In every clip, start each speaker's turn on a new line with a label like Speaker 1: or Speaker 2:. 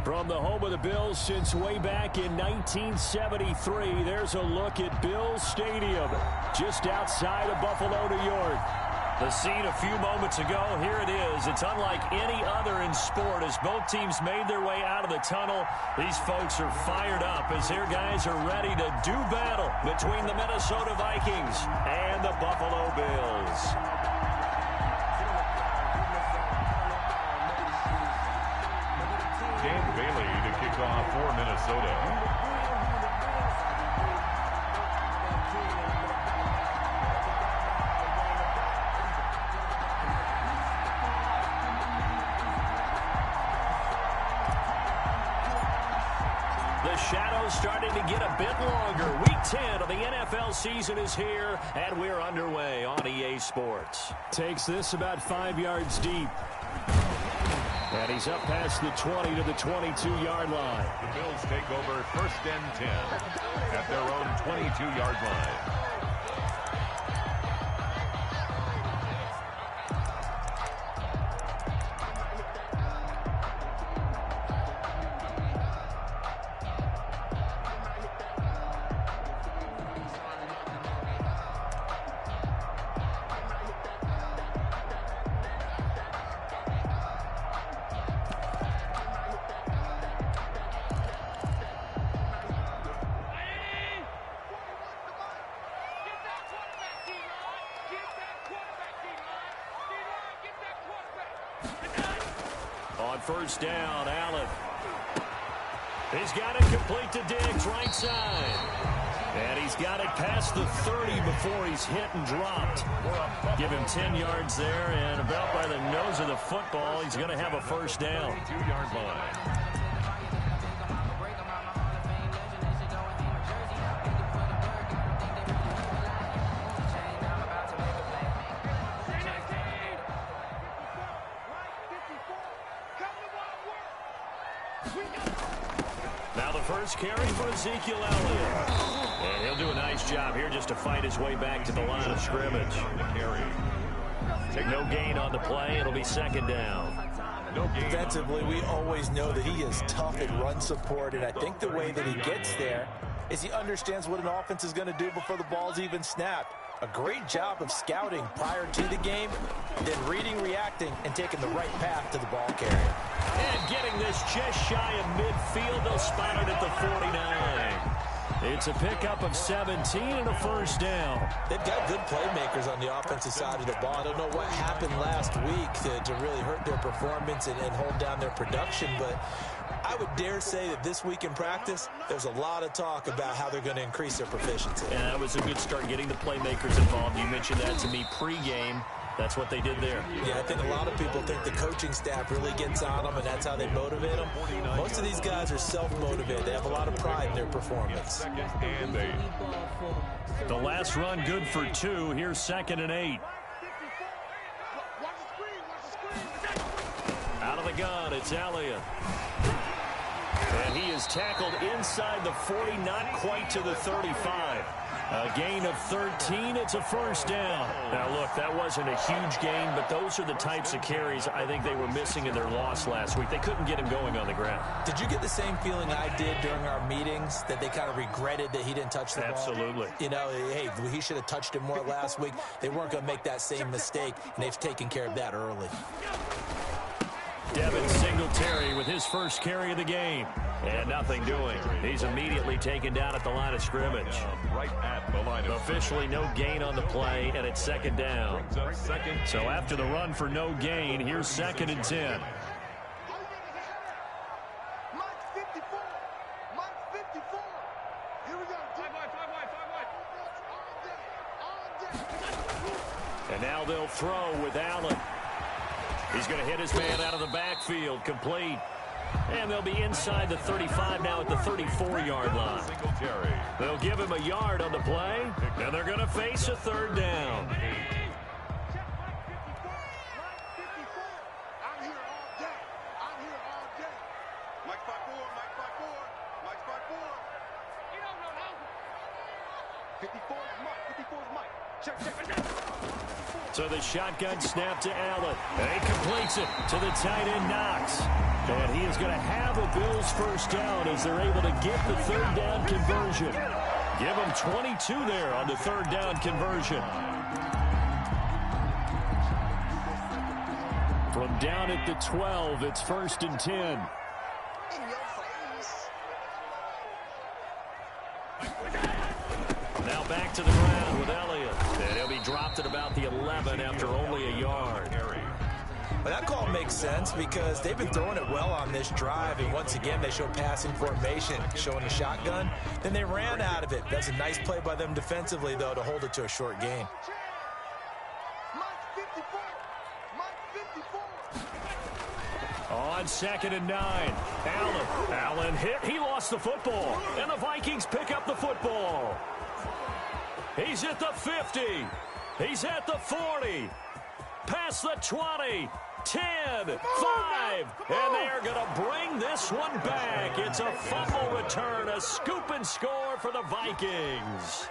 Speaker 1: From the home of the Bills since way back in 1973, there's a look at Bills Stadium, just outside of Buffalo, New York. The scene a few moments ago, here it is. It's unlike any other in sport as both teams made their way out of the tunnel. These folks are fired up as their guys are ready to do battle between the Minnesota Vikings and the Buffalo Bills.
Speaker 2: Dan Bailey to kick off for Minnesota.
Speaker 1: The shadow's starting to get a bit longer. Week 10 of the NFL season is here, and we're underway on EA Sports. Takes this about 5 yards deep. And he's up past the 20 to the 22-yard line.
Speaker 2: The Bills take over 1st and 10 at their own 22-yard line.
Speaker 1: On 1st down, Allen. He's got it complete to Diggs, right side. And he's got it past the 30 before he's hit and dropped. Give him 10 yards there, and about by the nose of the football, he's going to have a 1st down.
Speaker 2: 2-yard line.
Speaker 1: Now the first carry for Ezekiel Elliott. And he'll do a nice job here just to fight his way back to the line of scrimmage. No gain on the play. It'll be 2nd down.
Speaker 3: Defensively, we always know that he is tough at run support, and I think the way that he gets there is he understands what an offense is going to do before the ball's even snapped. A great job of scouting prior to the game, then reading, reacting, and taking the right path to the ball carrier.
Speaker 1: And getting this just shy of midfield. They'll spot it at the 49. It's a pickup of 17 and a 1st down.
Speaker 3: They've got good playmakers on the offensive side of the ball. I don't know what happened last week to really hurt their performance and hold down their production, but I would dare say that this week in practice, there's a lot of talk about how they're going to increase their proficiency.
Speaker 1: And that was a good start, getting the playmakers involved. You mentioned that to me pregame. That's what they did there.
Speaker 3: Yeah, I think a lot of people think the coaching staff really gets on them, and that's how they motivate them. Most of these guys are self-motivated. They have a lot of pride in their performance.
Speaker 1: The last run good for 2. Here's 2nd and 8. Out of the gun, it's Elliott. And he is tackled inside the 40, not quite to the 35. A gain of 13. It's a 1st down. Now, look, that wasn't a huge gain, but those are the types of carries I think they were missing in their loss last week. They couldn't get him going on the ground.
Speaker 3: Did you get the same feeling I did during our meetings, that they kind of regretted that he didn't touch the ball?
Speaker 1: Absolutely.
Speaker 3: You know, hey, he should have touched it more last week. They weren't going to make that same mistake, and they've taken care of that early.
Speaker 1: Devin Singletary with his first carry of the game. And nothing doing. He's immediately taken down at the line of scrimmage.
Speaker 2: Right at the line of
Speaker 1: Officially no gain on the play, and it's 2nd down. So after the run for no gain, here's 2nd and 10. And now they'll throw with Allen. He's going to hit his man out of the backfield, complete. And they'll be inside the 35 now at the 34-yard line. They'll give him a yard on the play, and they're going to face a 3rd down. So the shotgun snap to Allen. And he completes it to the tight end, Knox. And he is going to have a Bills first down as they're able to get the third down conversion. Give him 22 there on the third down conversion. From down at the 12, it's 1st and 10. Now back to the ground with Elliott. And he'll be dropped at about the 11 after only a yard.
Speaker 3: Well, that call makes sense because they've been throwing it well on this drive, and once again they show passing formation, showing the shotgun. Then they ran out of it. That's a nice play by them defensively, though, to hold it to a short gain.
Speaker 1: On 2nd and 9, Allen hit. He lost the football, and the Vikings pick up the football. He's at the 50. He's at the 40. Past the 20. 10, 5, and they are going to bring this one back. It's a fumble return, a scoop and score for the Vikings.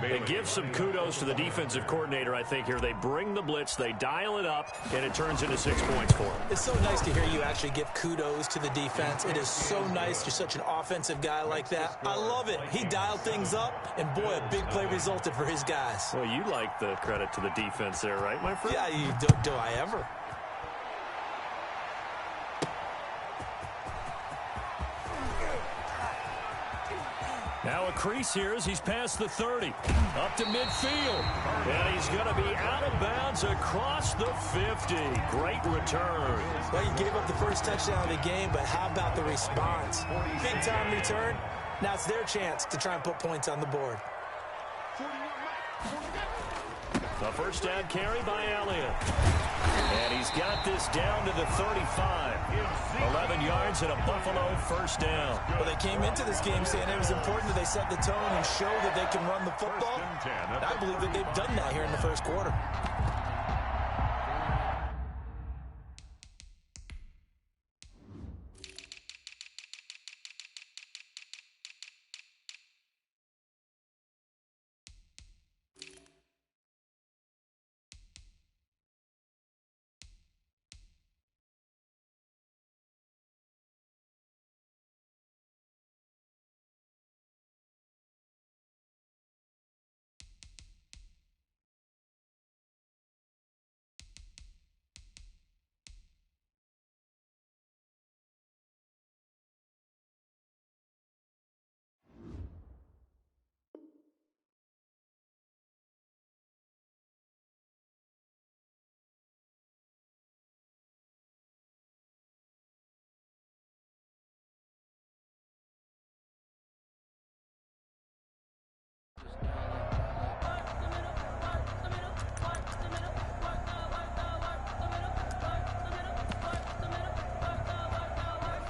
Speaker 1: They give some kudos to the defensive coordinator, I think, here. They bring the blitz, they dial it up, and it turns into 6 points for them.
Speaker 3: It's so nice to hear you actually give kudos to the defense. It is so nice. You're such an offensive guy like that. I love it. He dialed things up, and boy, a big play resulted for his guys.
Speaker 1: Well, you like the credit to the defense there, right, my friend?
Speaker 3: Yeah, do I ever?
Speaker 1: Now a crease here as he's past the 30. Up to midfield. And he's going to be out of bounds across the 50. Great return.
Speaker 3: Well, you gave up the first touchdown of the game, but how about the response? Big-time return. Now it's their chance to try and put points on the board.
Speaker 1: The first down carry by Elliott. And he's got this down to the 35. 11 yards and a Buffalo first down.
Speaker 3: Well, they came into this game saying it was important that they set the tone and show that they can run the football. And I believe that they've done that here in the first quarter.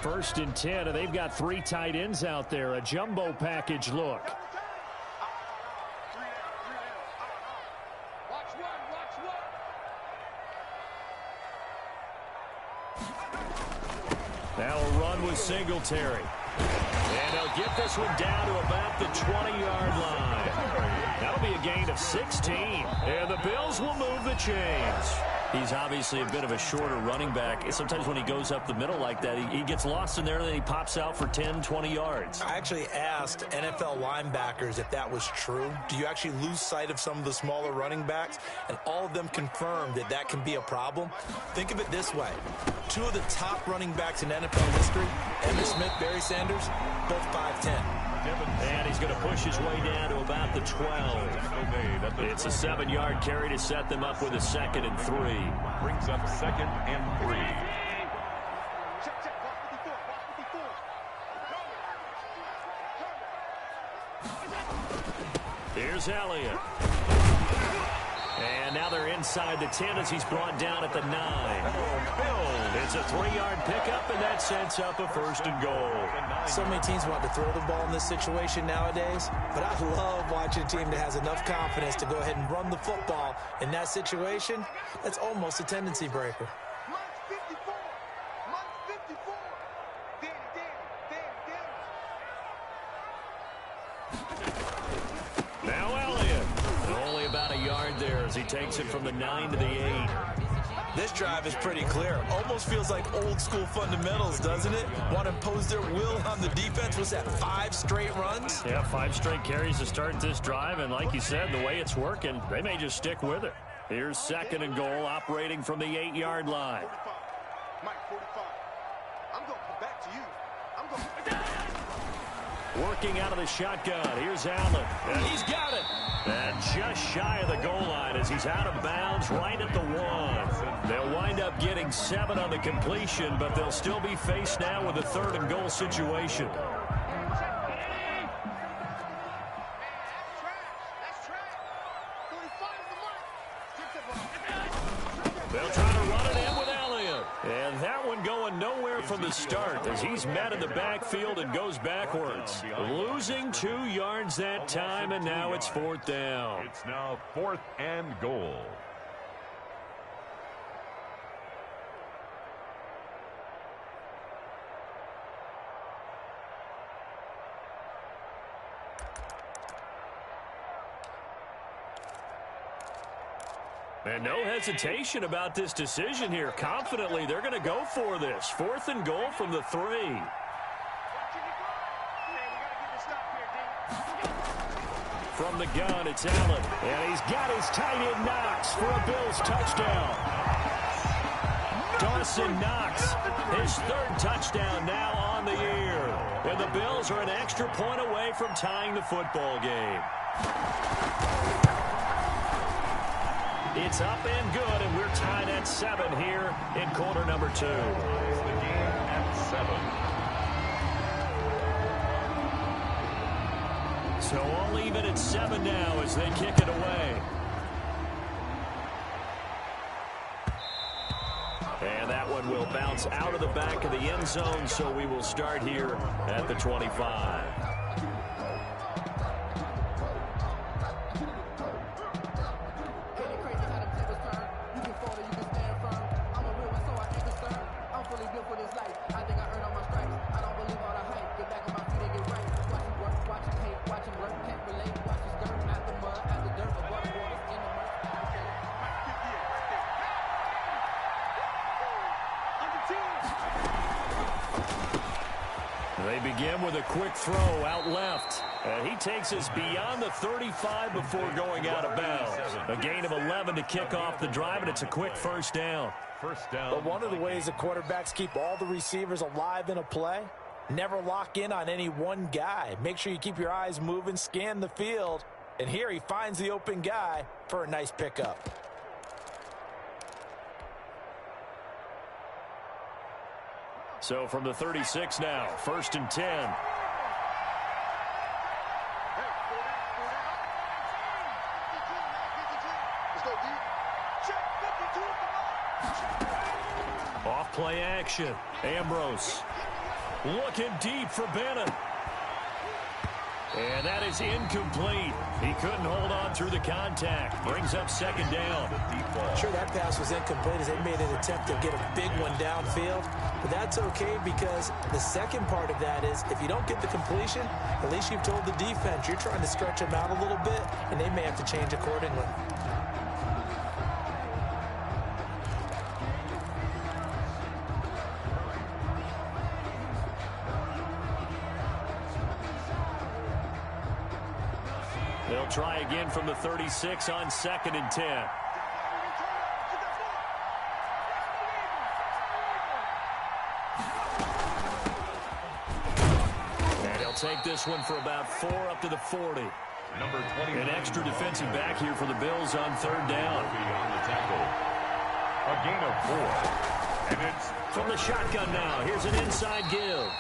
Speaker 1: First and 10, and they've got 3 tight ends out there. A jumbo package look. Now a run with Singletary. And they'll get this one down to about the 20-yard line. That'll be a gain of 16. And the Bills will move the chains. He's obviously a bit of a shorter running back. Sometimes when he goes up the middle like that, he gets lost in there, and then he pops out for 10, 20 yards.
Speaker 3: I actually asked NFL linebackers if that was true. Do you actually lose sight of some of the smaller running backs? And all of them confirmed that that can be a problem. Think of it this way. 2 of the top running backs in NFL history, Emmitt Smith, Barry Sanders, both 5'10".
Speaker 1: And he's going to push his way down to about the 12. It's a 7-yard carry to set them up with a 2nd and 3.
Speaker 2: Brings up 2nd and 3.
Speaker 1: Here's Elliott. And now they're inside the 10 as he's brought down at the 9. It's a 3-yard pickup, and that sets up a 1st and goal.
Speaker 3: So many teams want to throw the ball in this situation nowadays, but I love watching a team that has enough confidence to go ahead and run the football in that situation. That's almost a tendency breaker.
Speaker 1: Now Elliott. Only about a yard there takes it from the 9 to the 8.
Speaker 3: This drive is pretty clear. Almost feels like old school fundamentals, doesn't it? Want to impose their will on the defense. Was that 5 straight runs?
Speaker 1: Yeah, 5 straight carries to start this drive. And like you said, the way it's working, they may just stick with it. Here's 2nd and goal, operating from the 8-yard line.
Speaker 4: Mike 45. I'm going to come back to you. I'm going to...
Speaker 1: Working out of the shotgun. Here's Allen. And he's got it. And just shy of the goal line as he's out of bounds right at the 1. They'll wind up getting 7 on the completion, but they'll still be faced now with a 3rd and goal situation. They'll try to run it in with Elliott. And that one going nowhere from the start as he's met in the backfield and goes backwards. Losing 2 yards that time, and now it's 4th down.
Speaker 2: It's now 4th and goal.
Speaker 1: And no hesitation about this decision here. Confidently, they're going to go for this. 4th and goal from the 3. From the gun, it's Allen. And he's got his tight end Knox for a Bills touchdown. Dawson Knox, his 3rd touchdown now on the year. And the Bills are an extra point away from tying the football game. It's up and good, and we're tied at 7 here in quarter number 2.
Speaker 2: The game at 7.
Speaker 1: So all even at 7 now as they kick it away. And that one will bounce out of the back of the end zone, so we will start here at the 25. They begin with a quick throw out left. And he takes us beyond the 35 before going out of bounds. A gain of 11 to kick off the drive, and it's a quick 1st down.
Speaker 3: But one of the ways the quarterbacks keep all the receivers alive in a play, never lock in on any one guy. Make sure you keep your eyes moving, scan the field. And here he finds the open guy for a nice pickup.
Speaker 1: So from the 36 now, 1st and 10. Off play action. Ambrose looking deep for Bennett. And that is incomplete. He couldn't hold on through the contact. Brings up 2nd down.
Speaker 3: Sure, that pass was incomplete as they made an attempt to get a big one downfield. But that's okay because the second part of that is if you don't get the completion, at least you've told the defense you're trying to stretch them out a little bit, and they may have to change accordingly.
Speaker 1: They'll try again from the 36 on 2nd and 10. And he'll take this one for about 4 up to the 40.
Speaker 2: Number 20.
Speaker 1: An extra defensive back here for the Bills on 3rd down.
Speaker 2: On the tackle. A gain of 4. And it's
Speaker 1: from the shotgun now. Here's an inside give.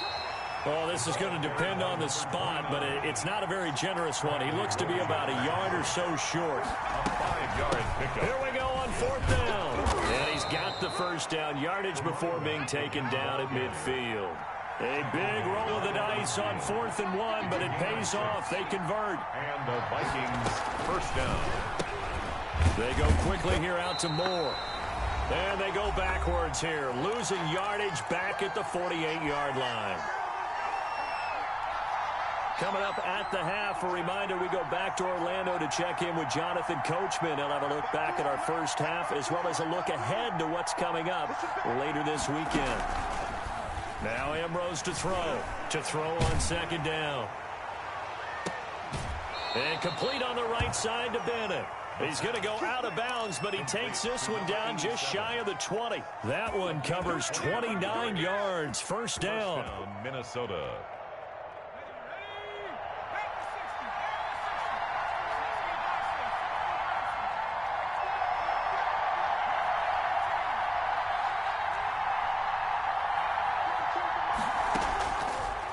Speaker 1: Oh, this is going to depend on the spot, but it's not a very generous one. He looks to be about a yard or so short.
Speaker 2: A 5-yard pickup.
Speaker 1: Here we go on 4th down. And he's got the 1st down yardage before being taken down at midfield. A big roll of the dice on 4th and 1, but it pays off. They convert.
Speaker 2: And the Vikings 1st down.
Speaker 1: They go quickly here out to Moore. And they go backwards here, losing yardage back at the 48-yard line. Coming up at the half, a reminder, we go back to Orlando to check in with Jonathan Coachman. He'll have a look back at our first half as well as a look ahead to what's coming up later this weekend. Now Ambrose to throw on second down. And complete on the right side to Bennett. He's going to go out of bounds, but he takes this one down just shy of the 20. That one covers 29 yards. First down.
Speaker 2: Minnesota.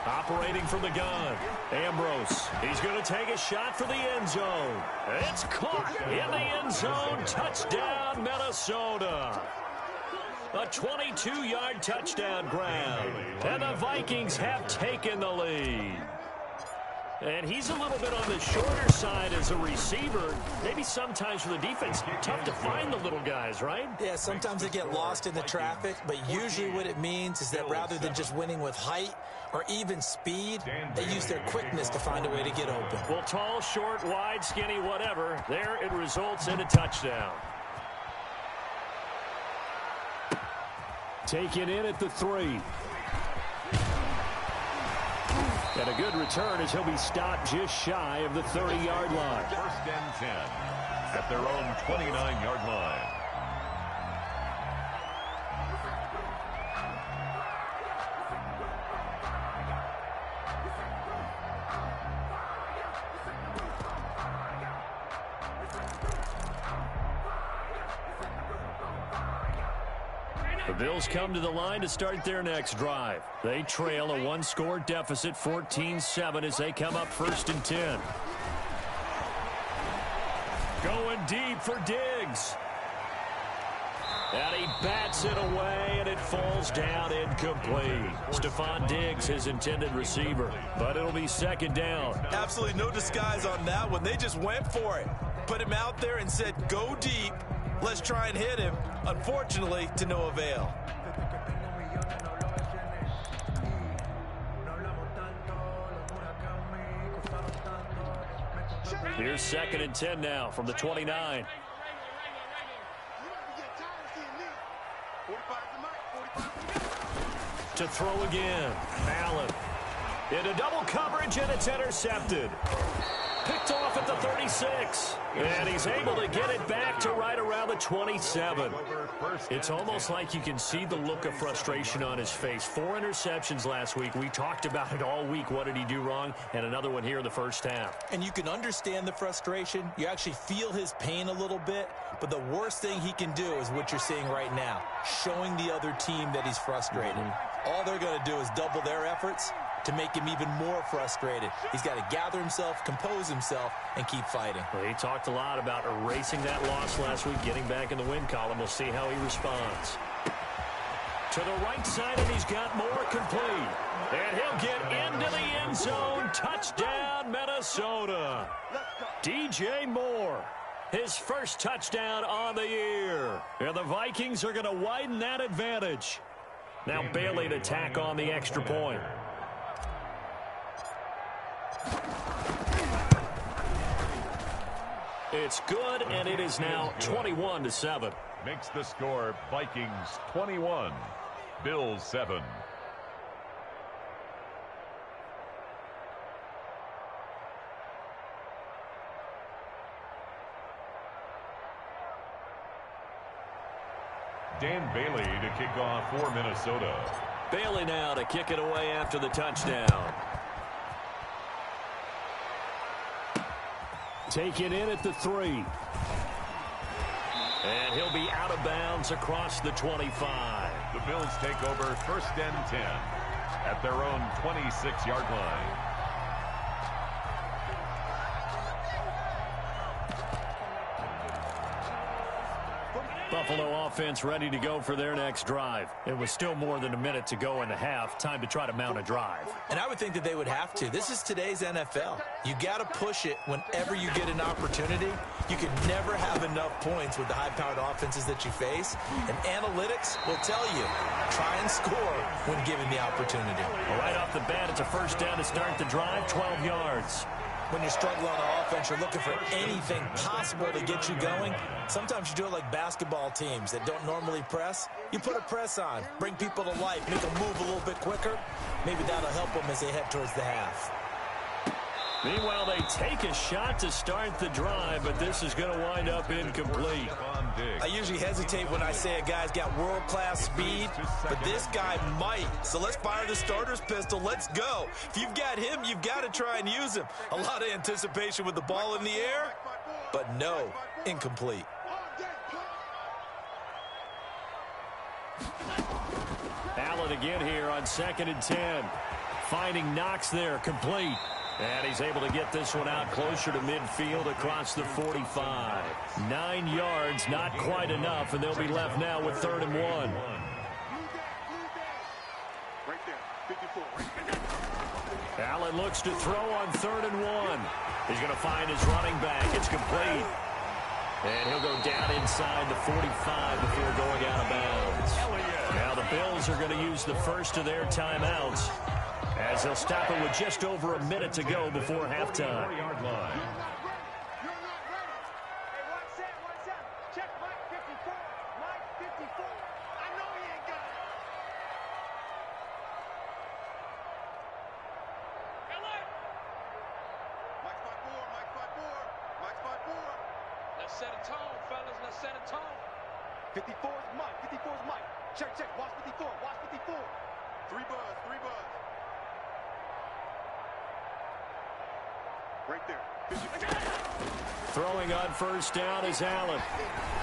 Speaker 1: Operating from the gun, Ambrose. He's going to take a shot for the end zone. It's caught in the end zone. Touchdown, Minnesota. A 22-yard touchdown grab. And the Vikings have taken the lead. And he's a little bit on the shorter side as a receiver. Maybe sometimes for the defense, tough to find the little guys, right?
Speaker 3: Yeah, sometimes they get lost in the traffic, but usually what it means is that rather than just winning with height or even speed, they use their quickness to find a way to get open.
Speaker 1: Well, tall, short, wide, skinny, whatever, there it results in a touchdown. Taken in at the 3. And a good return as he'll be stopped just shy of the 30-yard line.
Speaker 2: First and 10 at their own 29-yard line.
Speaker 1: The Bills come to the line to start their next drive. They trail a one-score deficit, 14-7, as they come up first and 10. Going deep for Diggs. And he bats it away, and it falls down incomplete. Stephon Diggs, his intended receiver, but it'll be second down.
Speaker 3: Absolutely no disguise on that one. They just went for it. Put him out there and said, go deep. Let's try and hit him. Unfortunately, to no avail.
Speaker 1: Here's second and 10 now from the 29. To throw again. Allen. Into double coverage, and it's intercepted. Picked off at the 36. And he's able to get it back to right around the 27. It's almost like you can see the look of frustration on his face. 4 interceptions last week. We talked about it all week. What did he do wrong? And another one here in the first half.
Speaker 3: And you can understand the frustration. You actually feel his pain a little bit. But the worst thing he can do is what you're seeing right now, showing the other team that he's frustrated. All they're going to do is double their efforts to make him even more frustrated. He's got to gather himself, compose himself, and keep fighting.
Speaker 1: Well, he talked a lot about erasing that loss last week, getting back in the win column. We'll see how he responds. To the right side, and he's got more complete. And he'll get into the end zone. Touchdown, Minnesota. DJ Moore, his first touchdown on the year. And the Vikings are going to widen that advantage. Now Bailey to tack on the extra point. It's good, and it is now 21-7.
Speaker 2: Makes the score Vikings 21, Bills 7. Dan Bailey to kick off for Minnesota.
Speaker 1: Bailey now to kick it away after the touchdown. Taken in at the 3. And he'll be out of bounds across the 25.
Speaker 2: The Bills take over first and 10 at their own 26-yard line.
Speaker 1: Buffalo offense ready to go for their next drive. It was still more than a minute to go in the half. Time to try to mount a drive.
Speaker 3: And I would think that they would have to. This is today's NFL. You got to push it whenever you get an opportunity. You can never have enough points with the high-powered offenses that you face. And analytics will tell you, try and score when given the opportunity.
Speaker 1: Well, right off the bat, it's a first down to start the drive, 12 yards.
Speaker 3: When you're struggling on offense, you're looking for anything possible to get you going. Sometimes you do it like basketball teams that don't normally press. You put a press on, bring people to life, make them move a little bit quicker. Maybe that'll help them as they head towards the half.
Speaker 1: Meanwhile, they take a shot to start the drive, but this is going to wind up incomplete.
Speaker 3: I usually hesitate when I say a guy's got world-class speed, but this guy might. So let's fire the starter's pistol. Let's go. If you've got him, you've got to try and use him. A lot of anticipation with the ball in the air, but no, incomplete.
Speaker 1: Allen again here on 2nd and 10. Finding Knox there, complete. And he's able to get this one out closer to midfield across the 45. 9 yards, not quite enough, and they'll be left now with 3rd and 1.
Speaker 4: Right there, 54.
Speaker 1: Allen looks to throw on 3rd and 1. He's going to find his running back. It's complete. And he'll go down inside the 45 before going out of bounds. Now the Bills are going to use the first of their timeouts, as they'll stop it with just over a minute to go before halftime.
Speaker 5: Let's set a tone, fellas. Let's set a tone.
Speaker 4: 54 is Mike. 54 is Mike. Check, check. Watch 54. Watch 54. 3 buzz. 3 buzz. Right there. 54.
Speaker 1: Throwing on first down is Allen.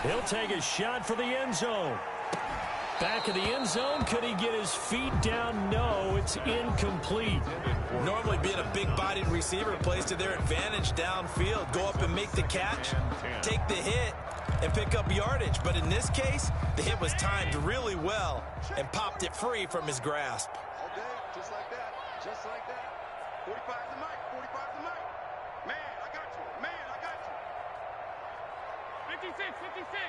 Speaker 1: He'll take a shot for the end zone. Back of the end zone. Could he get his feet down? No, it's incomplete.
Speaker 3: Normally being a big-bodied receiver plays to their advantage downfield. Go up and make the catch, take the hit, and pick up yardage. But in this case, the hit was timed really well and popped it free from his grasp.
Speaker 4: All day. Just like that. Just like that. 45 is the mic. 45 is the mic. Man, I got you. Man, I got you.
Speaker 5: 56, 56.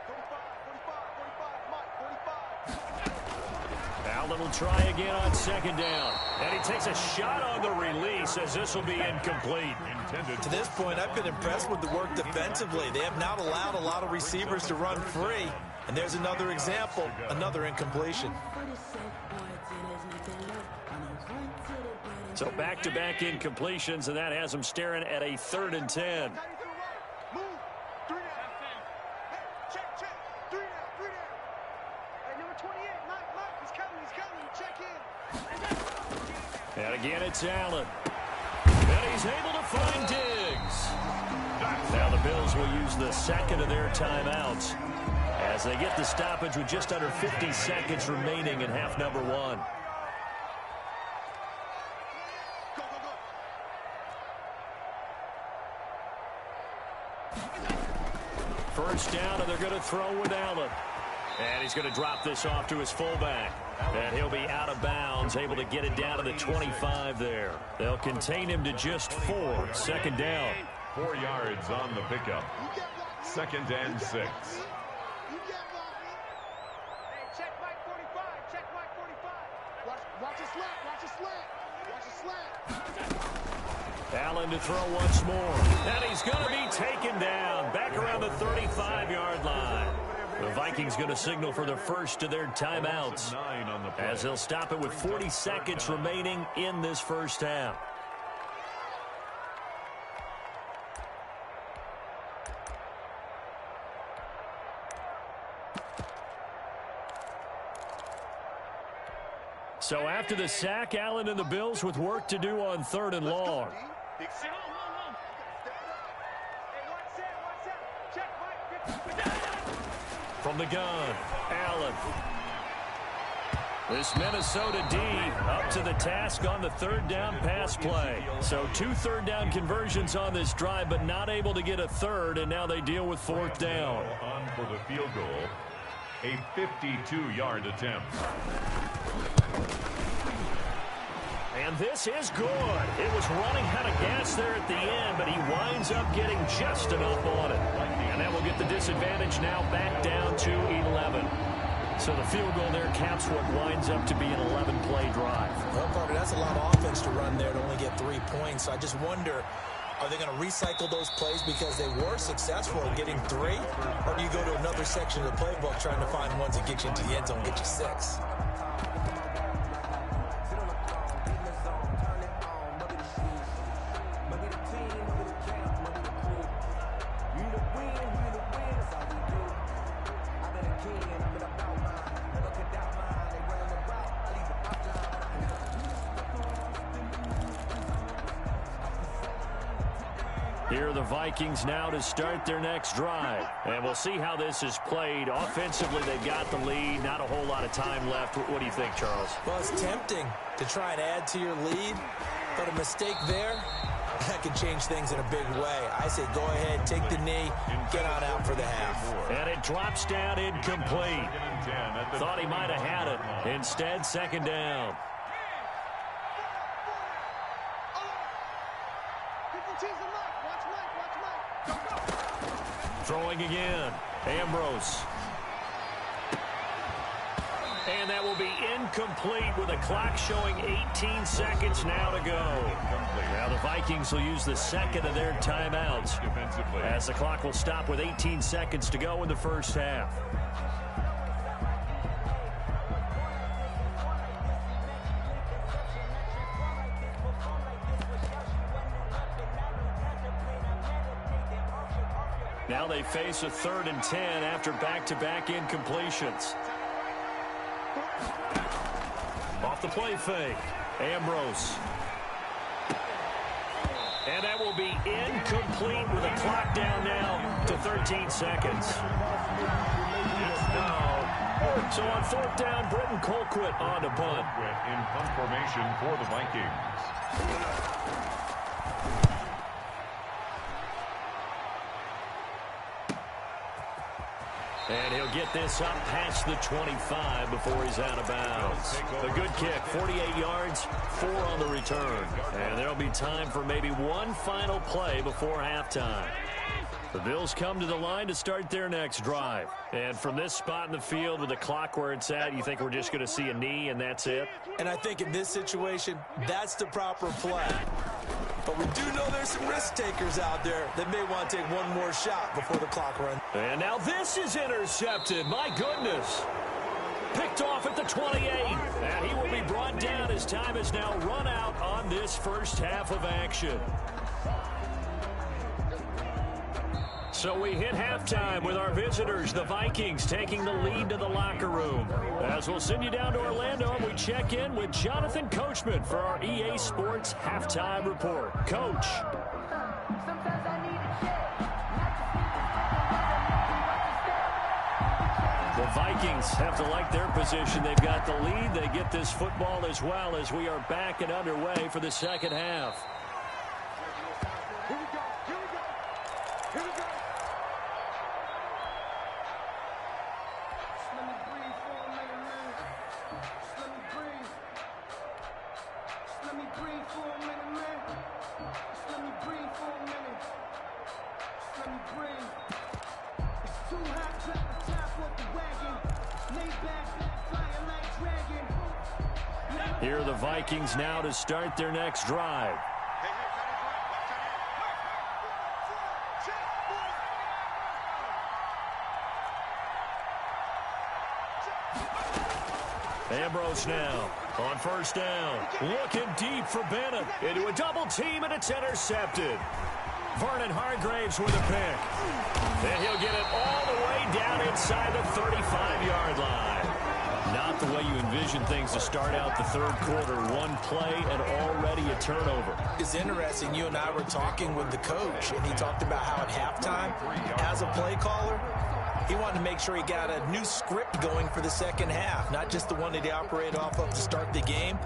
Speaker 4: 45, 45, 45, Mike. 45.
Speaker 1: Allen will try again on 2nd down. And he takes a shot on the release, as this will be incomplete.
Speaker 3: To this point, I've been impressed with the work defensively. They have not allowed a lot of receivers to run free. And there's another example, another incompletion.
Speaker 1: So back-to-back incompletions, and that has them staring at a 3rd and 10.
Speaker 4: Move. 3 down. Hey, check, check. 3 down. 3 down. Hey, number 28, Mike. Mike, he's coming. He's coming. Check in.
Speaker 1: And again, it's Allen. And he's able to find Diggs. Now the Bills will use the 2nd of their timeouts as they get the stoppage with just under 50 seconds remaining in half number 1.
Speaker 4: Go, go, go.
Speaker 1: First down, and they're going to throw with Allen. And he's going to drop this off to his fullback. And he'll be out of bounds, able to get it down to the 25 there. They'll contain him to just 4. 2nd down.
Speaker 2: 4 yards on the pickup. 2nd and 6.
Speaker 4: You get one. Hey, check Mike 45. Check Mike 45. Watch a slant. Watch a slant. Watch a slant.
Speaker 1: Allen to throw once more. And he's going to be taken down back around the 35-yard line. The Vikings going to signal for the first of their timeouts, as they'll stop it with 40 seconds remaining in this first half. So after the sack, Allen and the Bills with work to do on 3rd and long. From the gun, Allen. This Minnesota D up to the task on the 3rd down pass play. So 2 3rd down conversions on this drive, but not able to get a 3rd, and now they deal with 4th down.
Speaker 2: for the field goal, a 52-yard attempt.
Speaker 1: And this is good. It was running out of gas there at the end, but he winds up getting just enough on it. And that will get the disadvantage now back down to 11. So the field goal there caps what winds up to be an 11-play drive.
Speaker 3: Well, Carter, that's a lot of offense to run there to only get 3 points. So I just wonder, are they going to recycle those plays because they were successful in getting 3? Or do you go to another section of the playbook trying to find ones that get you into the end zone and get you 6?
Speaker 1: Here are the Vikings now to start their next drive. And we'll see how this is played. Offensively, they've got the lead. Not a whole lot of time left. What do you think, Charles?
Speaker 3: Well, it's tempting to try and add to your lead, but a mistake there, that could change things in a big way. I say go ahead, take the knee, get on out for the half.
Speaker 1: And it drops down incomplete. Thought he might have had it. Instead, second down. Throwing again. Ambrose. And that will be incomplete with a clock showing 18 seconds now to go. Now the Vikings will use the second of their timeouts as the clock will stop with 18 seconds to go in the first half. Now they face a 3rd and 10 after back-to-back incompletions. Off the play fake. Ambrose. And that will be incomplete with a clock down now to 13 seconds. So on 4th down, Britton Colquitt on to punt.
Speaker 2: In punt formation for the Vikings.
Speaker 1: And he'll get this up past the 25 before he's out of bounds. A good kick, 48 yards, 4 on the return. And there'll be time for maybe one final play before halftime. The Bills come to the line to start their next drive. And from this spot in the field with the clock where it's at, you think we're just going to see a knee and that's it?
Speaker 3: And I think in this situation, that's the proper play. But we do know there's some risk takers out there that may want to take one more shot before the clock runs.
Speaker 1: And now this is intercepted. My goodness. Picked off at the 28. And he will be brought down as time has now run out on this first half of action. So we hit halftime with our visitors, the Vikings, taking the lead to the locker room. As we'll send you down to Orlando, and we check in with Jonathan Coachman for our EA Sports Halftime Report. Coach. The Vikings have to like their position. They've got the lead. They get this football as well as we are back and underway for the second half. Here are the Vikings now to start their next drive. Ambrose now on 1st down. Looking deep for Bennett. Into a double team, and it's intercepted. Vernon Hargraves with a pick. And he'll get it all the way down inside the 35-yard line. Not the way you envision things to start out the third quarter. One play and already a turnover.
Speaker 3: It's interesting. You and I were talking with the coach, and he talked about how at halftime, as a play caller, he wanted to make sure he got a new script going for the second half, not just the one that he operated off of to start the game.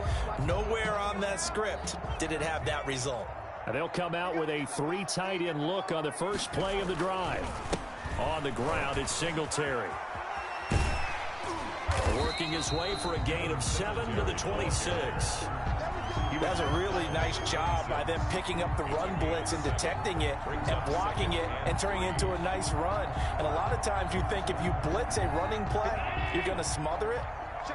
Speaker 3: Nowhere on that script did it have that result.
Speaker 1: And they'll come out with a 3 tight end look on the first play of the drive. On the ground, it's Singletary. Working his way for a gain of 7 to the 26.
Speaker 3: That's a really nice job by them picking up the run blitz and detecting it and blocking it and turning it into a nice run. And a lot of times you think if you blitz a running play, you're going to smother it.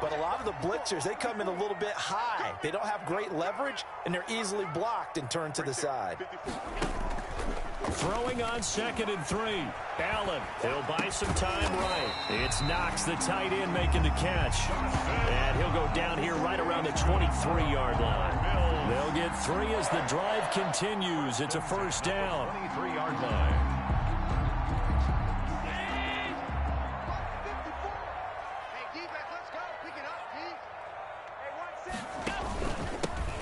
Speaker 3: But a lot of the blitzers, they come in a little bit high. They don't have great leverage, and they're easily blocked and turned to the side.
Speaker 1: Throwing on 2nd and 3. Allen, he'll buy some time right. It's Knox, the tight end, making the catch. And he'll go down here right around the 23-yard line. They'll get 3 as the drive continues. It's a first down.
Speaker 2: 23-yard line.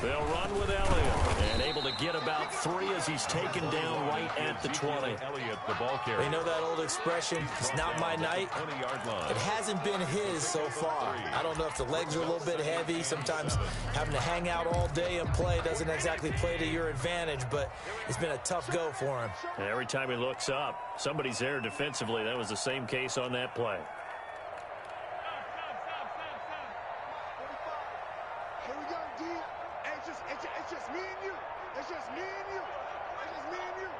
Speaker 1: They'll run with Elliott and able to get about 3 as he's taken down right at the 20.
Speaker 2: Elliott, the ball carrier.
Speaker 3: You know that old expression, it's not my night.
Speaker 2: 20-yard line.
Speaker 3: It hasn't been his so far. I don't know if the legs are a little bit heavy. Sometimes having to hang out all day and play doesn't exactly play to your advantage, but it's been a tough go for him.
Speaker 1: And every time he looks up, somebody's there defensively. That was the same case on that play.
Speaker 4: Here we go, D. It's just me and you. It's just me and you. It's just me and you.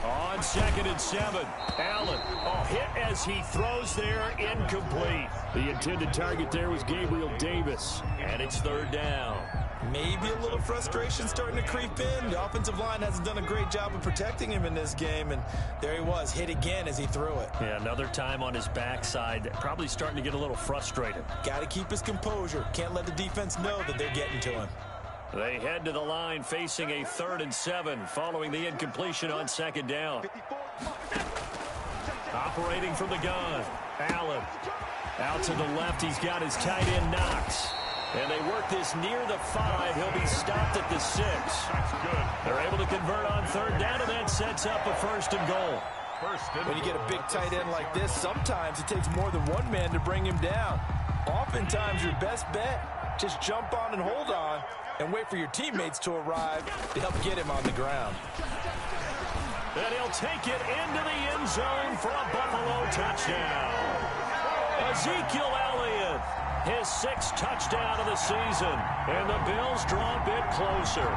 Speaker 1: On 2nd and 7, Allen. Oh, hit as he throws there, incomplete. The intended target there was Gabriel Davis, and it's 3rd down.
Speaker 3: Maybe a little frustration starting to creep in. The offensive line hasn't done a great job of protecting him in this game, and there he was, hit again as he threw it.
Speaker 1: Yeah, another time on his backside, probably starting to get a little frustrated.
Speaker 3: Got to keep his composure. Can't let the defense know that they're getting to him.
Speaker 1: They head to the line facing a 3rd and 7 following the incompletion on 2nd down. Operating from the gun, Allen. Out to the left, he's got his tight end Knox. And they work this near the 5. He'll be stopped at the 6.
Speaker 2: That's good.
Speaker 1: They're able to convert on 3rd down, and that sets up a 1st and goal.
Speaker 3: When you get a big tight end like this, sometimes it takes more than one man to bring him down. Oftentimes, your best bet, just jump on and hold on and wait for your teammates to arrive to help get him on the ground.
Speaker 1: And he'll take it into the end zone for a Buffalo touchdown. Ezekiel Elliott, his 6th touchdown of the season, and the Bills draw a bit closer.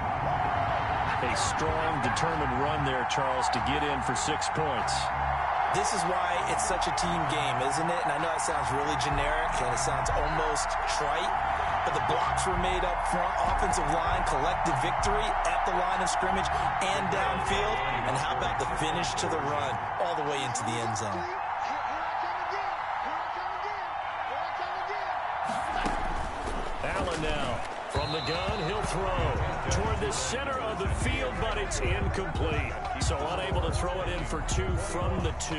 Speaker 1: A strong, determined run there, Charles, to get in for 6 points.
Speaker 3: This is why it's such a team game, isn't it? And I know it sounds really generic and it sounds almost trite, but the blocks were made up front, offensive line, collective victory at the line of scrimmage and downfield. And how about the finish to the run all the way into the end zone?
Speaker 1: Allen now from the gun, he'll throw toward the center of the field, but it's incomplete. So unable to throw it in for 2 from the 2.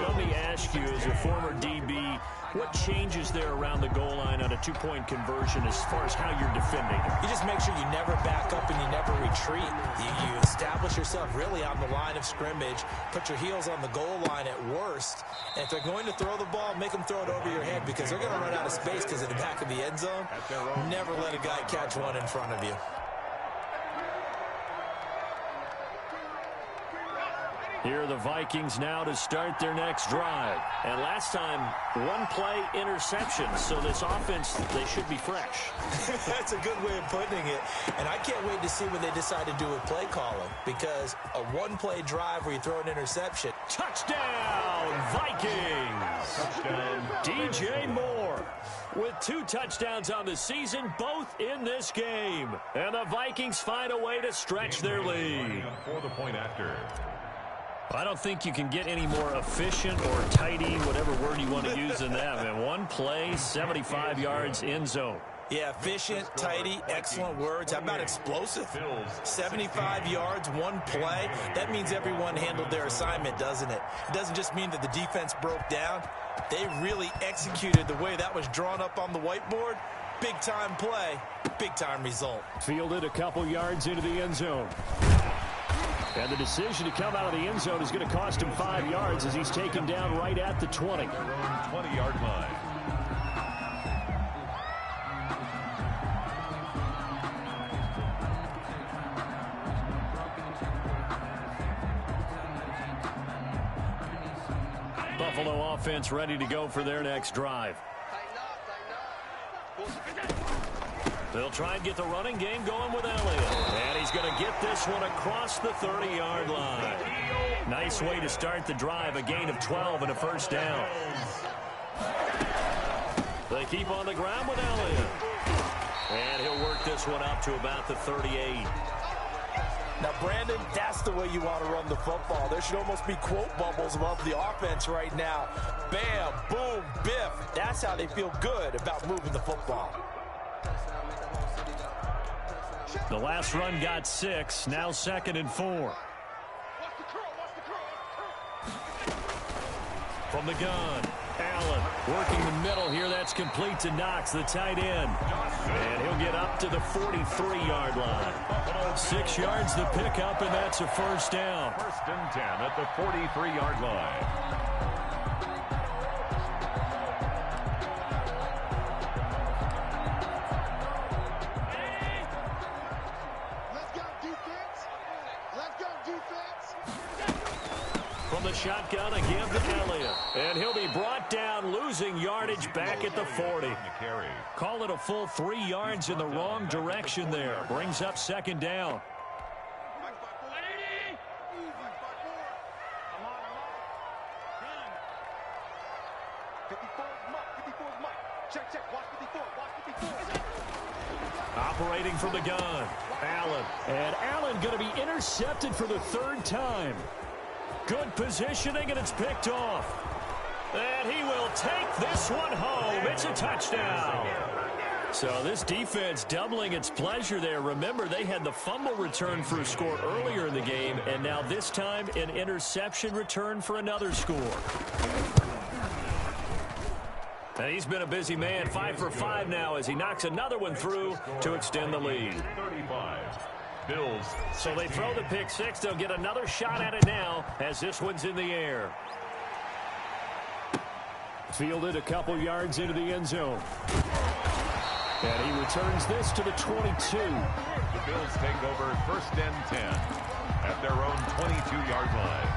Speaker 1: Let me ask you, as a former DB, what changes there around the goal line on a 2-point conversion as far as how you're defending?
Speaker 3: You just make sure you never back up and you never retreat. You establish yourself really on the line of scrimmage, put your heels on the goal line at worst, and if they're going to throw the ball, make them throw it over your head because they're going to run out of space because in the back of the end zone, never let a guy catch one in front of you.
Speaker 1: Here are the Vikings now to start their next drive. And last time, 1-play interception. So this offense, they should be fresh.
Speaker 3: That's a good way of putting it. And I can't wait to see what they decide to do with play calling. Because a 1-play drive where you throw an interception.
Speaker 1: Touchdown, Vikings! Touchdown, DJ Moore. With 2 touchdowns on the season, both in this game. And the Vikings find a way to stretch their lead.
Speaker 2: For the point after.
Speaker 1: I don't think you can get any more efficient or tidy, whatever word you want to use in that. Man, 1 play, 75 yards, end zone.
Speaker 3: Yeah, efficient, tidy, excellent words. How about explosive? 75 yards, 1 play. That means everyone handled their assignment, doesn't it? It doesn't just mean that the defense broke down. They really executed the way that was drawn up on the whiteboard. Big-time play, big-time result.
Speaker 1: Fielded a couple yards into the end zone. And the decision to come out of the end zone is going to cost him 5 yards as he's taken down right at the 20.
Speaker 2: 20-yard line.
Speaker 1: Buffalo offense ready to go for their next drive. They'll try and get the running game going with Elliott. And he's going to get this one across the 30-yard line. Nice way to start the drive, a gain of 12 and a first down. They keep on the ground with Elliott. And he'll work this one up to about the 38.
Speaker 3: Now, Brandon, that's the way you want to run the football. There should almost be quote bubbles above the offense right now. Bam, boom, biff. That's how they feel good about moving the football.
Speaker 1: The last run got 6. Now 2nd and 4. From the gun, Allen working the middle here. That's complete to Knox, the tight end. And he'll get up to the 43-yard line. 6 yards the pickup, and that's a first down.
Speaker 2: 1st and 10 at the 43-yard line.
Speaker 1: From the shotgun, a give to Elliott. And he'll be brought down, losing yardage back at the 40. Call it a full 3 yards in the wrong direction there. Brings up 2nd down. Operating from the gun, Allen. And Allen going to be intercepted for the 3rd time. Good positioning, and it's picked off. And he will take this one home. It's a touchdown. So this defense doubling its pleasure there. Remember, they had the fumble return for a score earlier in the game, and now this time an interception return for another score. And he's been a busy man, 5 for 5 now as he knocks another one through to extend the lead.
Speaker 2: 35. Bills.
Speaker 1: So they throw the pick 6. They'll get another shot at it now as this one's in the air. Fielded a couple yards into the end zone. And he returns this to the 22.
Speaker 2: The Bills take over 1st and 10 at their own 22-yard line.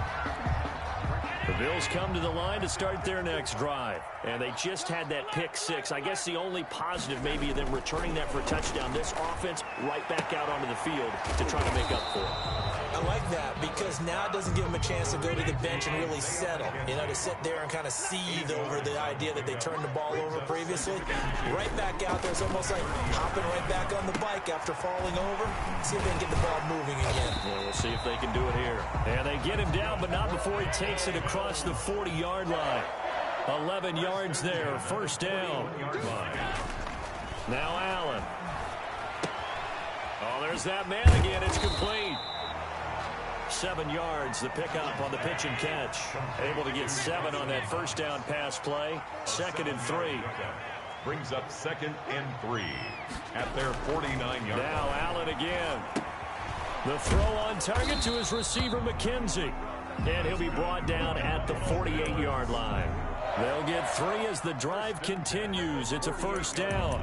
Speaker 1: The Bills come to the line to start their next drive. And they just had that pick 6. I guess the only positive maybe them returning that for a touchdown. This offense right back out onto the field to try to make up for it.
Speaker 3: I like that because now it doesn't give them a chance to go to the bench and really settle. You know, to sit there and kind of seethe over the idea that they turned the ball over previously. Right back out there. It's almost like hopping right back on the bike after falling over. See if they can get the ball moving again.
Speaker 1: Yeah, we'll see if they can do it here. And they get him down, but not before he takes it across the 40-yard line. 11 yards there, 1st down. Now Allen. Oh, there's that man again. It's complete. 7 yards, the pickup on the pitch and catch. Able to get 7 on that 1st down pass play. 2nd and 3.
Speaker 2: Brings up 2nd and 3 at their 49-yard line.
Speaker 1: Now Allen again. The throw on target to his receiver, McKenzie. And he'll be brought down at the 48-yard line. They'll get 3 as the drive continues. It's a 1st down.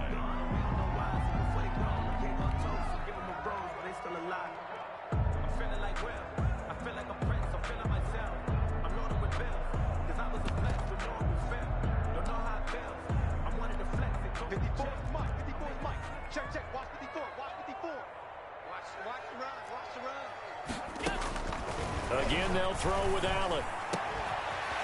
Speaker 1: Again, they'll throw with Allen.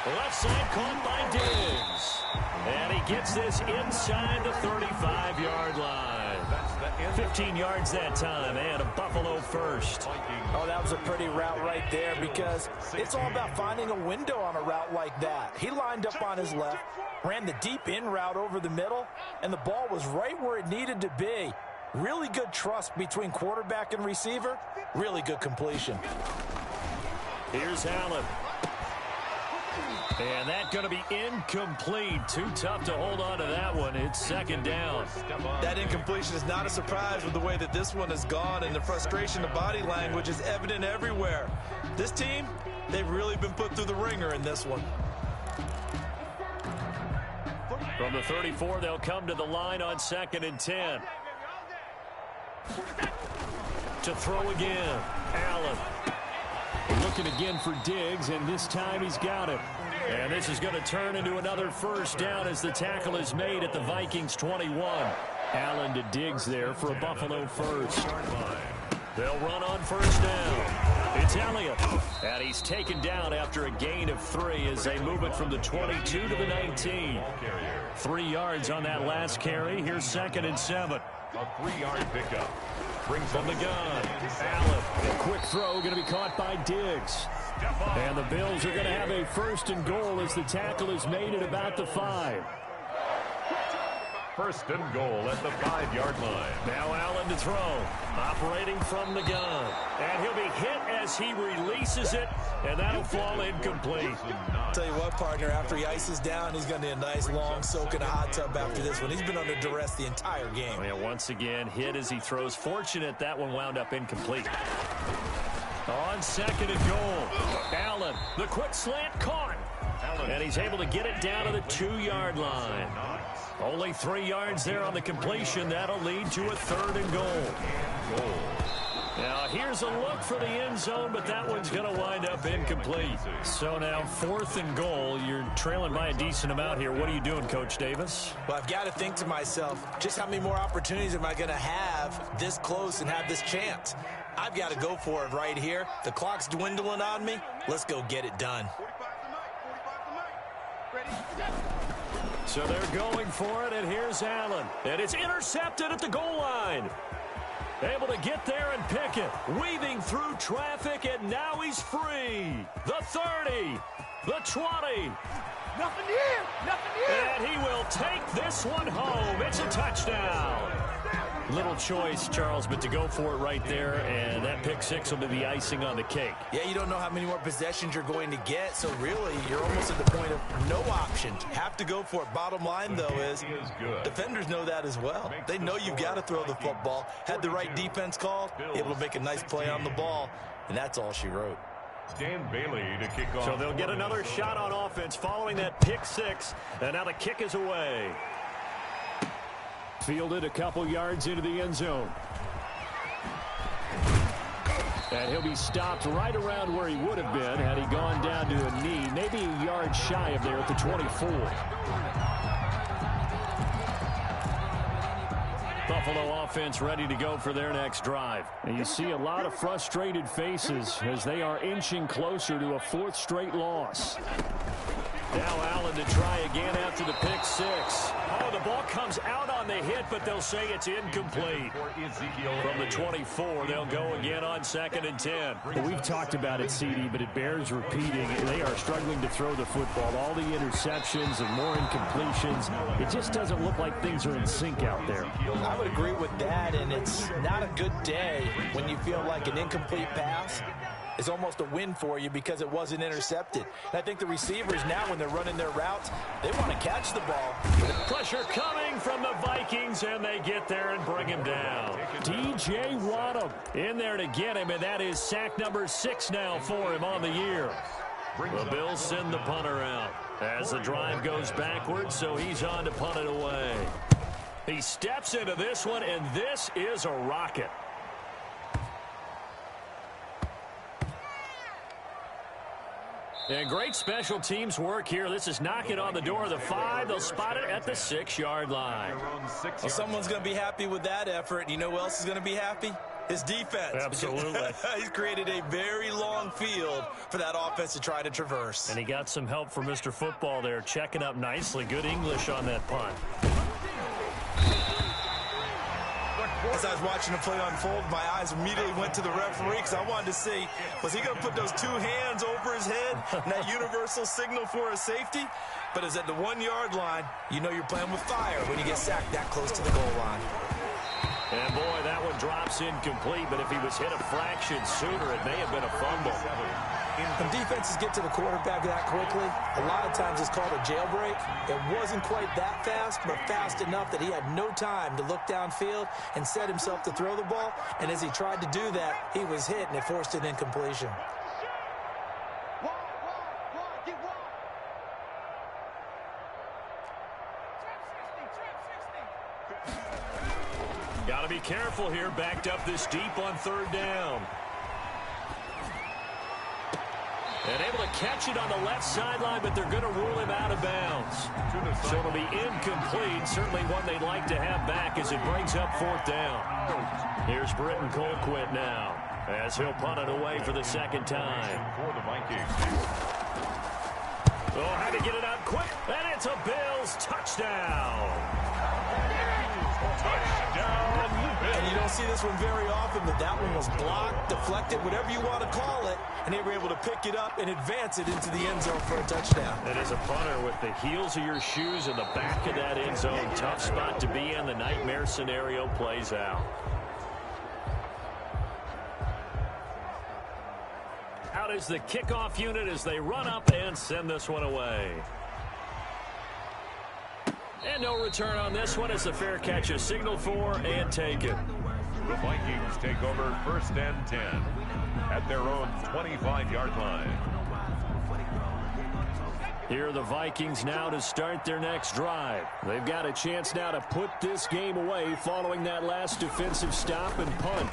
Speaker 1: Left side caught by Diggs. And he gets this inside the 35-yard line. 15 yards that time, and a Buffalo first.
Speaker 3: Oh, that was a pretty route right there because it's all about finding a window on a route like that. He lined up on his left, ran the deep in route over the middle, and the ball was right where it needed to be. Really good trust between quarterback and receiver. Really good completion.
Speaker 1: Here's Allen. And that's going to be incomplete. Too tough to hold on to that one. It's 2nd down.
Speaker 3: That incompletion is not a surprise with the way that this one has gone, and the frustration, the body language is evident everywhere. This team, they've really been put through the ringer in this one.
Speaker 1: From the 34, they'll come to the line on 2nd and 10. To throw again, Allen. Looking again for Diggs, and this time he's got it. And this is going to turn into another first down as the tackle is made at the Vikings 21. Allen to Diggs there for a Buffalo first. They'll run on first down. It's Elliott. And he's taken down after a gain of 3 as they move it from the 22 to the 19. 3 yards on that last carry. Here's 2nd and 7.
Speaker 2: A 3-yard pickup. Brings
Speaker 1: From the gun, Allen. A quick throw going to be caught by Diggs. And the Bills are going to have a 1st and goal as the tackle is made at about the 5.
Speaker 2: 1st and goal at the 5-yard line.
Speaker 1: Now Allen to throw. Operating from the gun. And he'll be hit as he releases it. And that'll fall incomplete.
Speaker 3: Tell you what, partner, after he ices down, he's going to need a nice long soak in a hot tub after this one. He's been under duress the entire game.
Speaker 1: Oh, yeah, once again, hit as he throws. Fortunate that one wound up incomplete. On 2nd and goal. Allen, the quick slant caught. And he's able to get it down to the 2-yard line. Only 3 yards there on the completion. That'll lead to a 3rd and goal. Now, here's a look for the end zone, but that one's going to wind up incomplete. So now 4th and goal. You're trailing by a decent amount here. What are you doing, Coach Davis?
Speaker 3: Well, I've got to think to myself, just how many more opportunities am I going to have this close and have this chance? I've got to go for it right here. The clock's dwindling on me. Let's go get it done.
Speaker 4: 45 to Mike. Ready?
Speaker 1: So they're going for it, and here's Allen. And it's intercepted at the goal line. Able to get there and pick it. Weaving through traffic, and now he's free. The 30, the 20.
Speaker 4: Nothing here. Nothing here.
Speaker 1: And he will take this one home. It's a touchdown. Little choice, Charles, but to go for it right there, and that pick 6 will be the icing on the cake.
Speaker 3: Yeah, you don't know how many more possessions you're going to get, so really you're almost at the point of no option. Have to go for it. Bottom line, though, is defenders know that as well. They know you've got to throw the football. Had the right defense called, able to make a nice play on the ball, and that's all she wrote.
Speaker 2: Dan Bailey to kick off.
Speaker 1: So they'll get another shot on offense following that pick 6, and now the kick is away. Fielded a couple yards into the end zone. And he'll be stopped right around where he would have been had he gone down to a knee, maybe a yard shy of there at the 24. Buffalo offense ready to go for their next drive. And you see a lot of frustrated faces as they are inching closer to a 4th straight loss. Now Allen to try again after the pick 6. Oh, the ball comes out on the hit, but they'll say it's incomplete. From the 24, they'll go again on 2nd and 10. Well, we've talked about it, CD, but it bears repeating. They are struggling to throw the football. All the interceptions and more incompletions. It just doesn't look like things are in sync out there.
Speaker 3: I would agree with that, and it's not a good day when you feel like an incomplete pass is almost a win for you because it wasn't intercepted. And I think the receivers now, when they're running their routes, they want to catch the ball.
Speaker 1: Pressure coming from the Vikings, and they get there and bring him down. DJ Wadham in there to get him, and that is sack number 6 now for him on the year. The Bills send the punter out as the drive goes backwards, so he's on to punt it away. He steps into this one, and this is a rocket. And great special teams work here. This is knocking on the door of the 5. They'll spot it at the 6-yard line.
Speaker 3: Well, someone's going to be happy with that effort. You know who else is going to be happy? His defense.
Speaker 1: Absolutely.
Speaker 3: He's created a very long field for that offense to try to traverse.
Speaker 1: And he got some help from Mr. Football there, checking up nicely. Good English on that punt.
Speaker 3: As I was watching the play unfold, my eyes immediately went to the referee because I wanted to see, was he going to put those 2 hands over his head and that universal signal for a safety? But it's at the 1-yard line. You know you're playing with fire when you get sacked that close to the goal line.
Speaker 1: And, boy, that one drops incomplete, but if he was hit a fraction sooner, it may have been a fumble.
Speaker 3: When defenses get to the quarterback that quickly, a lot of times it's called a jailbreak. It wasn't quite that fast, but fast enough that he had no time to look downfield and set himself to throw the ball. And as he tried to do that, he was hit, and it forced an incompletion.
Speaker 1: Got to be careful here, backed up this deep on 3rd down. And able to catch it on the left sideline, but they're going to rule him out of bounds. So it'll be incomplete. Certainly one they'd like to have back as it brings up 4th down. Here's Britton Colquitt now as he'll punt it away for the second time.
Speaker 2: For the Vikings.
Speaker 1: Oh, had to get it out quick, and it's a Bills touchdown.
Speaker 2: Touchdown.
Speaker 3: And you don't see this one very often, but that one was blocked, deflected, whatever you want to call it, and they were able to pick it up and advance it into the end zone for a touchdown.
Speaker 1: And as a punter, with the heels of your shoes in the back of that end zone, tough spot to be in. The nightmare scenario plays out. Out is the kickoff unit as they run up and send this one away. And no return on this one as the fair catch is signaled for and taken.
Speaker 2: The Vikings take over 1st and 10 at their own 25-yard line.
Speaker 1: Here are the Vikings now to start their next drive. They've got a chance now to put this game away following that last defensive stop and punt.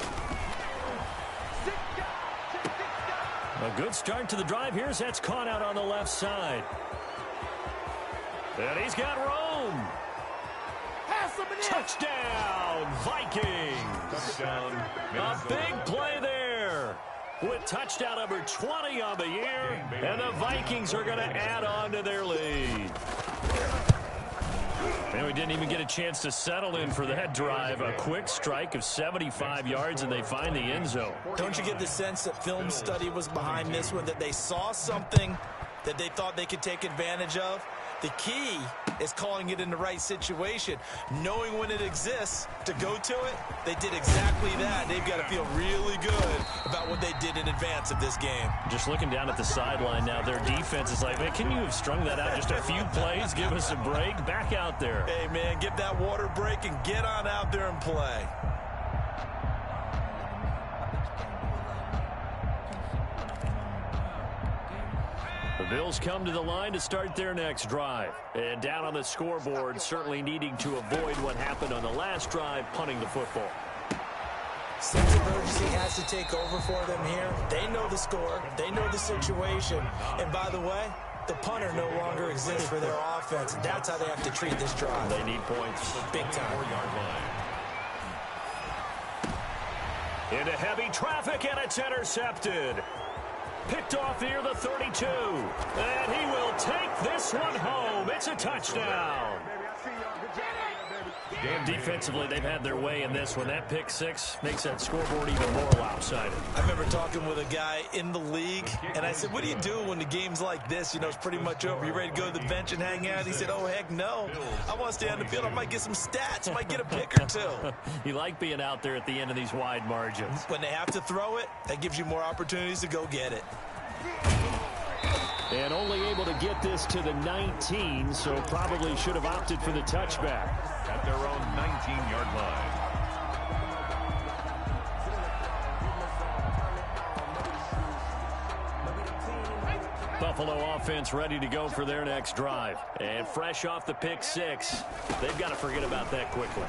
Speaker 1: A good start to the drive here as that's caught out on the left side. And he's got Rome. Touchdown, Vikings.
Speaker 2: Touchdown.
Speaker 1: A big play there with touchdown number 20 on the year. And the Vikings are going to add on to their lead. And we didn't even get a chance to settle in for that drive. A quick strike of 75 yards, and they find the end zone.
Speaker 3: Don't you get the sense that film study was behind this one, that they saw something that they thought they could take advantage of? The key is calling it in the right situation, knowing when it exists to go to it. They did exactly that. They've got to feel really good about what they did in advance of this game.
Speaker 1: Just looking down at the sideline now, their defense is like, man, can you have strung that out just a few plays? Give us a break. Back out there.
Speaker 3: Hey, man, get that water break and get on out there and play.
Speaker 1: The Bills come to the line to start their next drive. And down on the scoreboard, certainly needing to avoid what happened on the last drive, punting the football.
Speaker 3: Sense of urgency has to take over for them here. They know the score. They know the situation. And by the way, the punter no longer exists for their offense. That's how they have to treat this drive.
Speaker 1: They need points.
Speaker 3: Big time.
Speaker 2: 4-yard line.
Speaker 1: Into heavy traffic, and it's intercepted. Picked off near the 32. And he will take this one home. It's a touchdown. Defensively, they've had their way in this one. That pick six makes that scoreboard even more lopsided.
Speaker 3: I remember talking with a guy in the league, and I said, what do you do when the game's like this? You know, it's pretty much over. You ready to go to the bench and hang out? He said, oh, heck no. I want to stay on the field. I might get some stats. Might get a pick or two.
Speaker 1: You like being out there at the end of these wide margins.
Speaker 3: When they have to throw it, that gives you more opportunities to go get it.
Speaker 1: And only able to get this to the 19, so probably should have opted for the touchback.
Speaker 2: At their own 19-yard line.
Speaker 1: Buffalo offense ready to go for their next drive. And fresh off the pick six, they've got to forget about that quickly.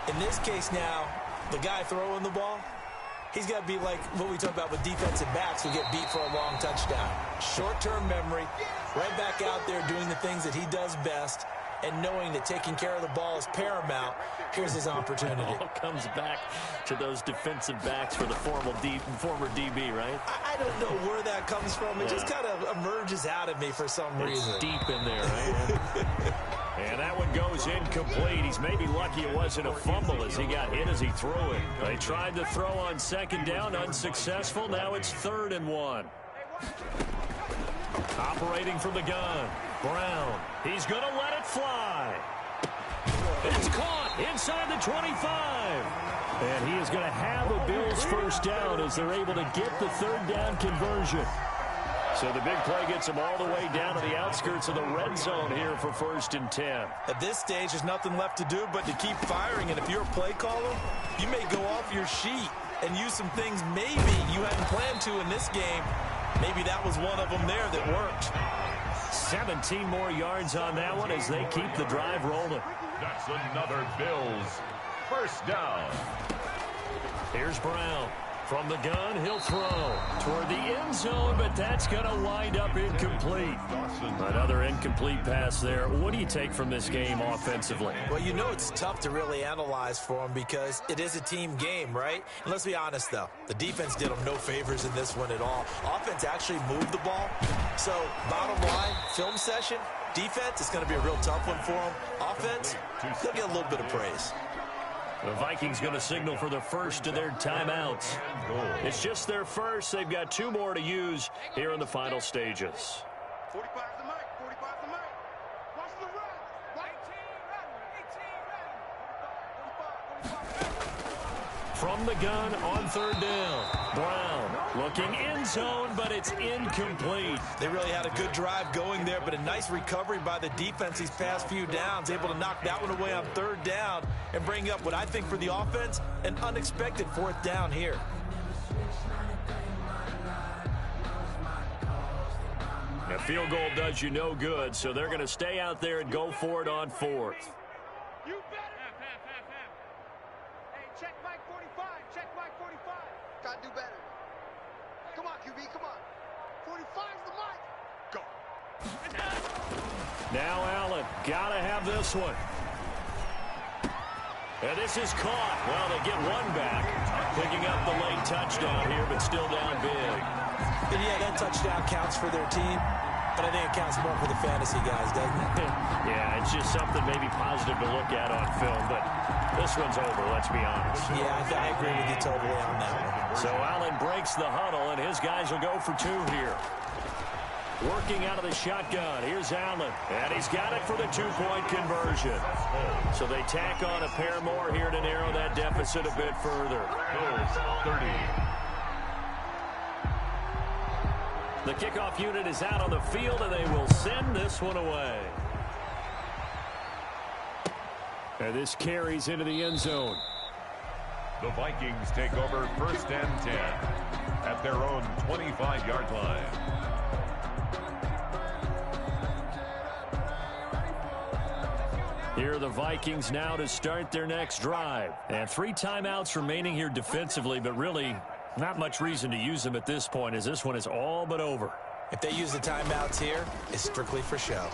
Speaker 3: In this case now, the guy throwing the ball, he's got to be like what we talk about with defensive backs who get beat for a long touchdown. Short-term memory, right back out there doing the things that he does best, and knowing that taking care of the ball is paramount. Here's his opportunity.
Speaker 1: It all comes back to those defensive backs for the former DB, right?
Speaker 3: I don't know where that comes from. It just kind of emerges out of me for some reason.
Speaker 1: It's deep in there, right? And that one goes incomplete. He's maybe lucky it wasn't a fumble as he got hit as he threw it. They tried to throw on second down, unsuccessful. Now it's 3rd and 1. Operating from the gun, Brown. He's going to let it fly. It's caught inside the 25. And he is going to have a Bills first down as they're able to get the 3rd down conversion. So the big play gets them all the way down to the outskirts of the red zone here for 1st and 10.
Speaker 3: At this stage, there's nothing left to do but to keep firing. And if you're a play caller, you may go off your sheet and use some things maybe you hadn't planned to in this game. Maybe that was one of them there that worked.
Speaker 1: 17 more yards on that one as they keep the drive rolling.
Speaker 2: That's another Bills first down.
Speaker 1: Here's Brown. From the gun, he'll throw toward the end zone, but that's going to wind up incomplete. Another incomplete pass there. What do you take from this game offensively?
Speaker 3: Well, you know it's tough to really analyze for them because it is a team game, right? And let's be honest, though. The defense did them no favors in this one at all. Offense actually moved the ball. So, bottom line, film session, defense is going to be a real tough one for them. Offense, they'll get a little bit of praise.
Speaker 1: The Vikings going to signal for the first of their timeouts. It's just their first. They've got 2 more to use here in the final stages.
Speaker 4: 45 the mic. 45 the mic. Watch the run. 18 ready. 45.
Speaker 1: From the gun on 3rd down. Brown looking end zone, but it's incomplete.
Speaker 3: They really had a good drive going there, but a nice recovery by the defense these past few downs, able to knock that one away on 3rd down and bring up what I think for the offense, an unexpected 4th down here.
Speaker 1: A field goal does you no good, so they're going to stay out there and go for it on 4th.
Speaker 4: You better. Hey, check Mike 45. Check Mike 45. Gotta do better. Come on, QB, come on. 45's the mic. Go.
Speaker 1: Now Allen, got to have this one. And this is caught. Well, they get one back. Picking up the late touchdown here, but still down big.
Speaker 3: And yeah, that touchdown counts for their team, but I think it counts more for the fantasy guys, doesn't it?
Speaker 1: Yeah, it's just something maybe positive to look at on film, but this one's over, let's be honest.
Speaker 3: Yeah, I agree with you totally on that one.
Speaker 1: So Allen breaks the huddle, and his guys will go for 2 here. Working out of the shotgun, here's Allen, and he's got it for the 2-point conversion. So they tack on a pair more here to narrow that deficit a bit further.
Speaker 2: 30.
Speaker 1: The kickoff unit is out on the field, and they will send this one away. And this carries into the end zone.
Speaker 2: The Vikings take over 1st and 10 at their own 25-yard line.
Speaker 1: Here are the Vikings now to start their next drive. And 3 timeouts remaining here defensively, but really not much reason to use them at this point as this one is all but over.
Speaker 3: If they use the timeouts here, it's strictly for show.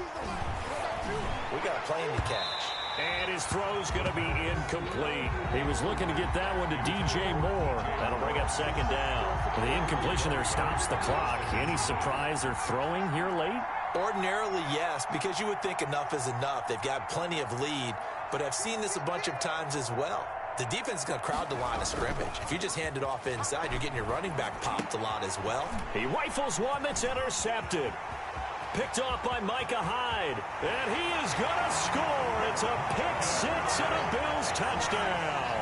Speaker 3: We got a plane to catch.
Speaker 1: And his throw's going to be incomplete. He was looking to get that one to DJ Moore. That'll bring up 2nd down. The incompletion there stops the clock. Any surprise they're throwing here late?
Speaker 3: Ordinarily, yes, because you would think enough is enough. They've got plenty of lead, but I've seen this a bunch of times as well. The defense is going to crowd the line of scrimmage. If you just hand it off inside, you're getting your running back popped a lot as well.
Speaker 1: He rifles one that's intercepted. Picked off by Micah Hyde. And he is going to score. It's a pick 6 and a Bills touchdown.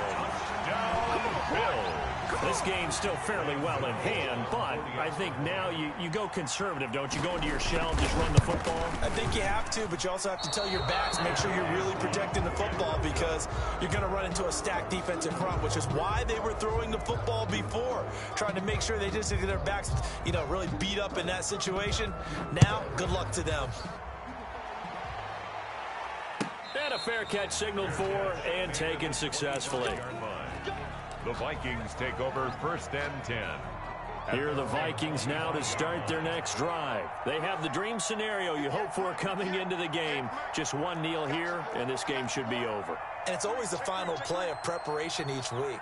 Speaker 2: Touchdown, Bills.
Speaker 1: This game's still fairly well in hand, but I think now you go conservative, don't you? Go into your shell and just run the football?
Speaker 3: I think you have to, but you also have to tell your backs, make sure you're really protecting the football because you're going to run into a stacked defensive front, which is why they were throwing the football before, trying to make sure they just get their backs, really beat up in that situation. Now, good luck to them.
Speaker 1: And a fair catch signaled for and taken successfully.
Speaker 2: The Vikings take over 1st and 10.
Speaker 1: Here are the Vikings now to start their next drive. They have the dream scenario you hope for coming into the game. Just one kneel here, and this game should be over.
Speaker 3: And it's always the final play of preparation each week.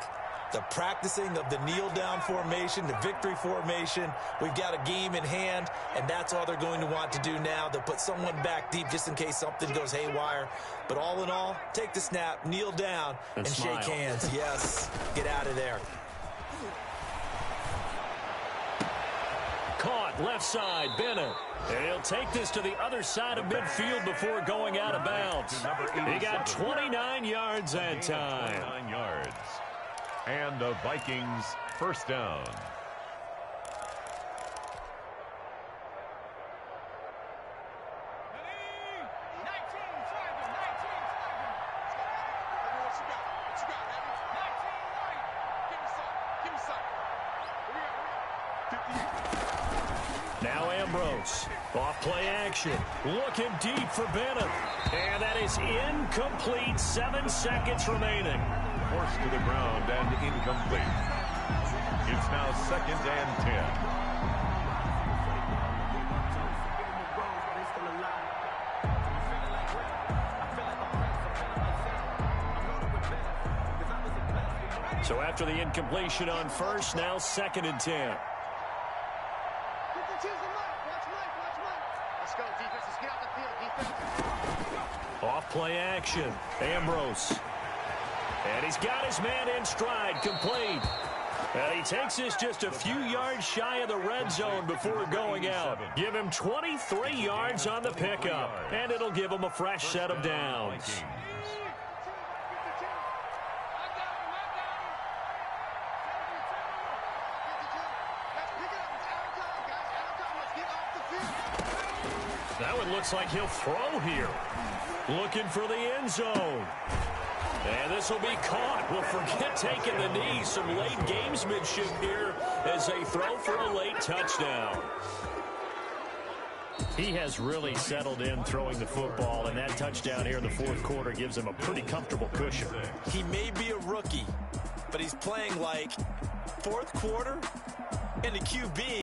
Speaker 3: The practicing of the kneel-down formation, the victory formation. We've got a game in hand, and that's all they're going to want to do now. They'll put someone back deep just in case something goes haywire. But all in all, take the snap, kneel down, and shake hands. Yes, get out of there.
Speaker 1: Caught left side, Bennett. And he'll take this to the other side of midfield before going out of bounds. He got 29 yards that time.
Speaker 2: 29 yards. And the Vikings 1st down.
Speaker 1: Now Ambrose, off play action, looking deep for Bennett. And that is incomplete, 7 seconds remaining.
Speaker 2: Forced to the ground and incomplete. It's now 2nd and 10.
Speaker 1: So after the incompletion on first, now 2nd and 10.
Speaker 4: Let's go, defense. Let's get out the field, defense.
Speaker 1: Off play action. Ambrose. And he's got his man in stride, complete. And he takes this just a few yards shy of the red zone before going out. Give him 23 yards on the pickup, and it'll give him a fresh set of downs. Now it looks like he'll throw here. Looking for the end zone. And this will be caught. Well, forget taking the knee. Some late gamesmanship here as they throw for a late touchdown. He has really settled in throwing the football, and that touchdown here in the fourth quarter gives him a pretty comfortable cushion.
Speaker 3: He may be a rookie, but he's playing like fourth quarter and the QB.